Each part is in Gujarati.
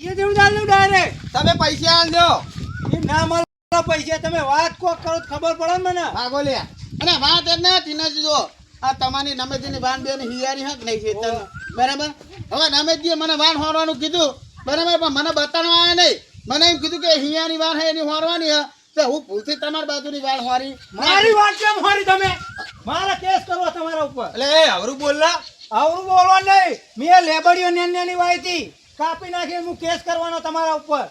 એ જેવું ચાલુ ડાયરેક્ટ તમે પૈસા આલજો. એ ના મળે પૈસા તમે વાત કોક કરો તો ખબર પડે ને મને હા બોલ્યા. અને વાત જ ના તીનજી જો આ તમારી નમેતીની વાન બેન હિયારી હક નહીં છે તને. બરાબર. હવે નમેતીએ મને વાન હોરવાનું કીધું. બરાબર પણ મને બતાવવા આવે નહીં. મને એમ કીધું કે હિયાની વાન હે એની હોરવાની હે. તો હું ભૂલથી તમારી બાજુની વાન હોરી. મારી વાત કેમ મારી તમે મારા કેસ કરો તમારા ઉપર એટલે એ હવરું બોલલા. આવરું બોલવા નહીં મેં લેબડીઓ નેની વાયતી કાપી નાખી હું કેસ કરવાનો તમારા ઉપર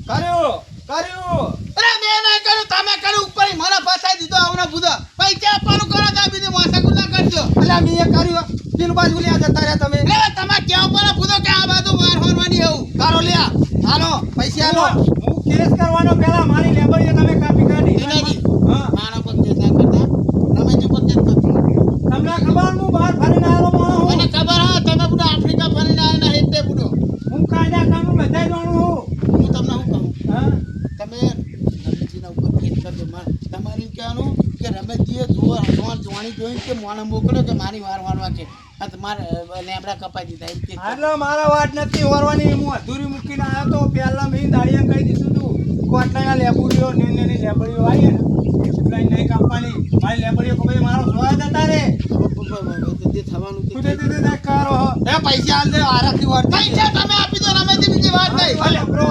કર્યું કર્યું અરે મેં નહીં કર્યું તમે કર્યું ઉપર મને ફસાઈ દીધો આવના બુધા. પૈસા આપવાનું કરો તો આપી દે માથા ગુના કરજો. એટલે મેં કર્યું દિલ બાજુ લ્યા જતા રહ્યા તમે અરે તમે ક્યાં ઉપર બુધો કે આ બાજુ વાર હોરવાની એવું. કારો લ્યા. હાલો પૈસા આલો. હું કેસ કરવાનો પહેલા મારી લેબડીઓ તમે કાપી કાઢી તીનાજી. હા મારા પર કેસ ના કરતા. નમેજી પર કેસ કરતો. તમને ખબર હું બહાર ફરીને આવેલો માણસ હું મને ખબર હા તમે બુડો આફ્રિકા ફરીને આવેલા હેતે બુડો. હું કાયદા કાનૂન બધાય જાણું હું તમને શું કહું હા તમે રમેશજીના ઉપર કેસ કરજો. તમારે એમ કહેવાનું કે રમેશજીએ જોવાની જોઈને કે મોને મોકલ્યો કે મારી વાર વારવા છે આ તમારે લેમડા કપાઈ દીધા એમ કે એટલે મારા વાત નથી હોરવાની હું અધૂરી મૂકીને આવ્યો તો પહેલા મેં દાડિયા કહી દીધું તું કોટલાના લેબડીઓ નેની લેબડીઓ આવી ને એટલે નહીં કાપવાની મારી લેબડીઓ કોઈ મારો સ્વાદ હતા રે જે થવાનું તે તું તે કરો પૈસા આલ દે આરાથી વાર પૈસા તમે આપી દો રમેશજી બીજી વાત નહીં. ભલે બ્રો